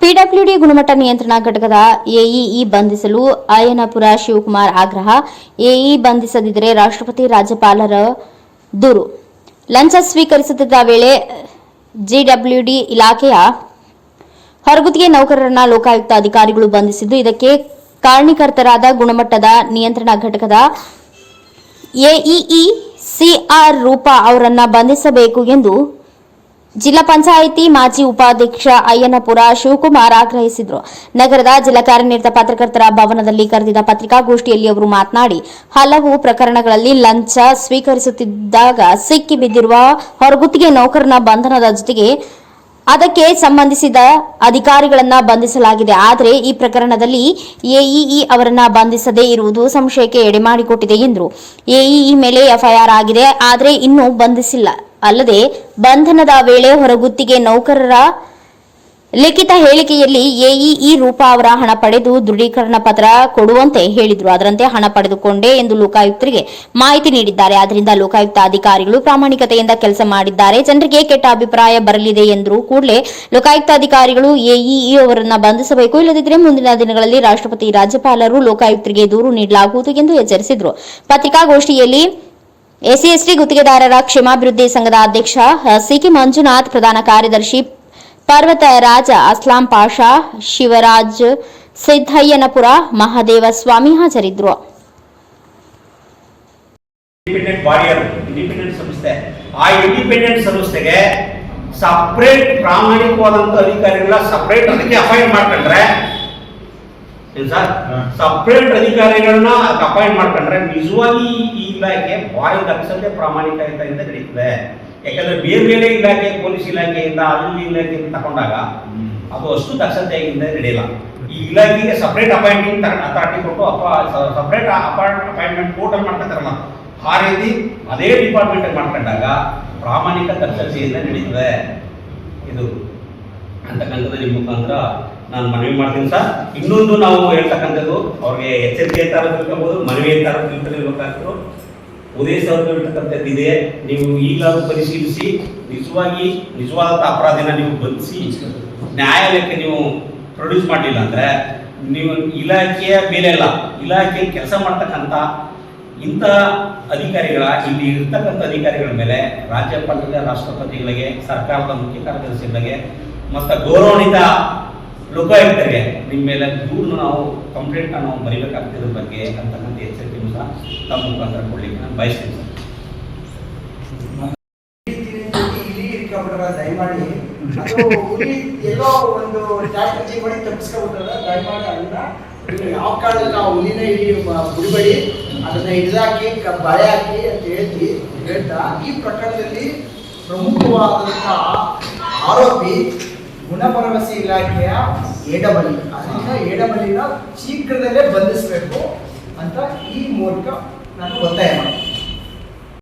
PWD ಗುಣಮಟ್ಟ ನಿಯಂತ್ರಣ ಘಟಕದ ಎಇಇ ಬಂಧಿಸಲು ಅಯ್ಯನಪುರ ಶಿವಕುಮಾರ್ ಆಗ್ರಹ. ಎಇಇ ಬಂಧಿಸದಿದ್ದರೆ ರಾಷ್ಟ್ರಪತಿ ರಾಜ್ಯಪಾಲರ ದೂರು. ಲಂಚ ಸ್ವೀಕರಿಸುತ್ತಿದ್ದ ವೇಳೆ ಜಿಡಬ್ಲ್ಯೂಡಿ ಇಲಾಖೆಯ ಹೊರಗುತ್ತಿಗೆ ನೌಕರರನ್ನ ಲೋಕಾಯುಕ್ತ ಅಧಿಕಾರಿಗಳು ಬಂಧಿಸಿದ್ದು, ಇದಕ್ಕೆ ಕಾರಣೀಕರ್ತರಾದ ಗುಣಮಟ್ಟದ ನಿಯಂತ್ರಣ ಘಟಕದ ಎಇಇ ಸಿಆರ್ ರೂಪಾ ಅವರನ್ನ ಬಂಧಿಸಬೇಕು ಎಂದು ಜಿಲ್ಲಾ ಪಂಚಾಯಿತಿ ಮಾಜಿ ಉಪಾಧ್ಯಕ್ಷ ಅಯ್ಯನಪುರ ಶಿವಕುಮಾರ್ ಆಗ್ರಹಿಸಿದರು. ನಗರದ ಜಿಲ್ಲಾ ಕಾರ್ಯನಿರತ ಪತ್ರಕರ್ತರ ಭವನದಲ್ಲಿ ಕರೆದಿದ್ದ ಪತ್ರಿಕಾಗೋಷ್ಠಿಯಲ್ಲಿ ಅವರು ಮಾತನಾಡಿ, ಹಲವು ಪ್ರಕರಣಗಳಲ್ಲಿ ಲಂಚ ಸ್ವೀಕರಿಸುತ್ತಿದ್ದಾಗ ಸಿಕ್ಕಿ ಬಿದ್ದಿರುವ ಹೊರಗುತ್ತಿಗೆ ನೌಕರನ ಬಂಧನದ ಜೊತೆಗೆ ಅದಕ್ಕೆ ಸಂಬಂಧಿಸಿದ ಅಧಿಕಾರಿಗಳನ್ನ ಬಂಧಿಸಲಾಗಿದೆ. ಆದರೆ ಈ ಪ್ರಕರಣದಲ್ಲಿ ಎಇಇ ಅವರನ್ನ ಬಂಧಿಸದೇ ಇರುವುದು ಸಂಶಯಕ್ಕೆ ಎಡೆಮಾಡಿಕೊಟ್ಟಿದೆ ಎಂದರು. ಎಇಇ ಮೇಲೆ ಎಫ್ಐಆರ್ ಆಗಿದೆ, ಆದರೆ ಇನ್ನೂ ಬಂಧಿಸಿಲ್ಲ. ಅಲ್ಲದೆ ಬಂಧನದ ವೇಳೆ ಹೊರಗುತ್ತಿಗೆ ನೌಕರರ ಲಿಖಿತ ಹೇಳಿಕೆಯಲ್ಲಿ ಎಇಇ ರೂಪಾ ಅವರ ಹಣ ಪಡೆದು ದೃಢೀಕರಣ ಪತ್ರ ಕೊಡುವಂತೆ ಹೇಳಿದ್ರು. ಅದರಂತೆ ಹಣ ಪಡೆದುಕೊಂಡೆ ಎಂದು ಲೋಕಾಯುಕ್ತರಿಗೆ ಮಾಹಿತಿ ನೀಡಿದ್ದಾರೆ. ಆದ್ದರಿಂದ ಲೋಕಾಯುಕ್ತ ಅಧಿಕಾರಿಗಳು ಪ್ರಾಮಾಣಿಕತೆಯಿಂದ ಕೆಲಸ ಮಾಡಿದ್ದಾರೆ. ಜನರಿಗೆ ಕೆಟ್ಟ ಅಭಿಪ್ರಾಯ ಬರಲಿದೆ ಎಂದರು. ಕೂಡಲೇ ಲೋಕಾಯುಕ್ತ ಅಧಿಕಾರಿಗಳು ಎಇಇ ಅವರನ್ನ ಬಂಧಿಸಬೇಕು, ಇಲ್ಲದಿದ್ದರೆ ಮುಂದಿನ ದಿನಗಳಲ್ಲಿ ರಾಷ್ಟ್ರಪತಿ ರಾಜ್ಯಪಾಲರು ಲೋಕಾಯುಕ್ತರಿಗೆ ದೂರು ನೀಡಲಾಗುವುದು ಎಂದು ಎಚ್ಚರಿಸಿದರು. ಪತ್ರಿಕಾಗೋಷ್ಠಿಯಲ್ಲಿ ಎಸ್ಸಿ ಗುತ್ತಿಗೆದಾರರ ಕ್ಷೇಮಾಭಿವೃದ್ಧಿ ಸಂಘದ ಅಧ್ಯಕ್ಷ ಸಿಕೆ ಮಂಜುನಾಥ್, ಪ್ರಧಾನ ಕಾರ್ಯದರ್ಶಿ ಪರ್ವತರಾಜ, ಅಸ್ಲಾಂ ಪಾಷಾ, ಶಿವರಾಜ್, ಸಿದ್ದಯ್ಯನಪುರ, ಮಹಾದೇವ ಸ್ವಾಮಿ ಹಾಜರಿದ್ದರು. ಇಂಡಿಪೆಂಡೆಂಟ್ ಸಂಸ್ಥೆ, ಆ ಇಂಡಿಪೆಂಡೆಂಟ್ ಸಂಸ್ಥೆಗೆ ಸಪರೇಟ್ ಪ್ರಾಮಾಣಿಕವಾದಂತ ಅಧಿಕಾರಿಗಳ ಸಪರೇಟ್ ಅದಕ್ಕೆ ಅಪಾಯಿಂಟ್ ಮಾಡ್ಕೊಂಡ್ರೆ ಸಪರೇಟ್ ಅಧಿಕಾರಿಗಳನ್ನ ಅಪಾಯಿಂಟ್ ಮಾಡ್ಕೊಂಡ್ರೆ ನಿಜವಾಗಿ ಈ ಇಲಾಖೆ ಭಾರಿ ದಕ್ಷತೆ ಪ್ರಾಮಾಣಿಕತೆಯಿಂದ ನಡೀತದೆ. ಯಾಕಂದ್ರೆ ಬೇರೆ ಬೇರೆ ಇಲಾಖೆ, ಪೊಲೀಸ್ ಇಲಾಖೆಯಿಂದ ಅಲ್ಲಿ ಇಲಾಖೆಯಿಂದ ತಗೊಂಡಾಗ ಅದು ಅಷ್ಟು ದಕ್ಷತೆಯಿಂದ ನಡೆಯಲ್ಲ. ಈ ಇಲಾಖೆಗೆ ಸಪರೇಟ್ ಅಪಾಯಿಂಟಿಂಗ್ ಅಥಾರಿಟಿ ಕೊಟ್ಟು ಸಪರೇಟ್ ಅಪಾಯಿಂಟ್ಮೆಂಟ್ ಪೋರ್ಟಲ್ ಮಾಡ್ಕೊತಾರಲ್ಲ, ಆ ರೀತಿ ಅದೇ ಡಿಪಾರ್ಟ್ಮೆಂಟ್ ಮಾಡ್ಕೊಂಡಾಗ ಪ್ರಾಮಾಣಿಕ ದಕ್ಷತೆಯಿಂದ ನಡೀತದೆ. ಇದು ಅಂತಕ್ಕಂಥದ್ದು ನಿಮ್ಮ ಮುಖಾಂತರ ನಾನು ಮನವಿ ಮಾಡ್ತೀನಿ ಸರ್. ಇನ್ನೊಂದು ನಾವು ಹೇಳ್ತಕ್ಕಂಥದ್ದು ಅವ್ರಿಗೆ ಎಚ್ಚರಿಕೆ ಅಂತ ತಿಳ್ಕೊಬೋದು, ಮನವಿ ಅಂತ ತಿಳ್ಕೊಬೇಕಾಗ್ತದೆ. ಉದಯ ಸರ್ ಹೇಳ್ತಕ್ಕಂಥದ್ದು ಇದೆ, ನೀವು ಈಗಲಾದರೂ ಪರಿಶೀಲಿಸಿ ನಿಜವಾದ ಅಪರಾಧಿನ ನೀವು ಬಂಧಿಸಿ ನ್ಯಾಯಾಲಯಕ್ಕೆ ನೀವು ಪ್ರೊಡ್ಯೂಸ್ ಮಾಡಲಿಲ್ಲ ಅಂದರೆ ನೀವು ಇಲಾಖೆಯ ಮೇಲೆ ಅಲ್ಲ, ಇಲಾಖೆಯಲ್ಲಿ ಕೆಲಸ ಮಾಡ್ತಕ್ಕಂಥ ಇಂಥ ಅಧಿಕಾರಿಗಳ ಇಲ್ಲಿ ಇರ್ತಕ್ಕಂಥ ಅಧಿಕಾರಿಗಳ ಮೇಲೆ ರಾಜ್ಯಪಾಲರಿಗೆ, ರಾಷ್ಟ್ರಪತಿಗಳಿಗೆ, ಸರ್ಕಾರದ ಮುಖ್ಯ ಕಾರ್ಯದರ್ಶಿಗಳಿಗೆ ಮತ್ತು ಗೌರವಾನ್ವಿತ ಲೋಕಾಯುಕ್ತರಿಗೆ ನಿಮ್ಮ ಮೇಲೆ ದೂರನ್ನು ನಾವು ಕಂಪ್ಲೇಂಟ್ ನಾವು ಬರೀಬೇಕಾಗ್ತಿರೋ ಬಗ್ಗೆ ಅಂತಕ್ಕಂಥ ಎಚ್ಚರಿಕೆಯನ್ನು ಸಹ ತಮ್ಮ ಮುಖಾಂತರ ಕೊಡ್ಲಿಕ್ಕೆ ನಾನು ಬಯಸ್ತೀನಿ ಸರ್. ದಯಮಾಡಿ ಎಲ್ಲೋ ಒಂದು ಸ್ಟ್ರಾಟಜಿ ಮಾಡಿ ತಪ್ಪಿಸ್ಕೊಬಿಟ್ರೆ ದಯಮಾಡಿ ಅದನ್ನ ಯಾವ ಕಾರಣಕ್ಕೆ ಆ ಹುಲಿನ ಬಿಡಬೇಡಿ, ಅದನ್ನ ಹಿಡಿದಾಕಿ ಬಳೆ ಹಾಕಿ ಅಂತ ಹೇಳ್ತಾ ಈ ಪ್ರಕರಣದಲ್ಲಿ ಪ್ರಮುಖವಾದಂತಹ ಆರೋಪಿ ಗುಣಭರವಸೆ ಇಲಾಖೆಯ ಎಡಬಲಿ. ಅದರಿಂದ ಎಡಬಲಿನ ಶೀಘ್ರದಲ್ಲೇ ಬಂಧಿಸಬೇಕು ಅಂತ ಈ ಮೂಲಕ ನಾನು ಒತ್ತಾಯ ಮಾಡ್ತೀನಿ.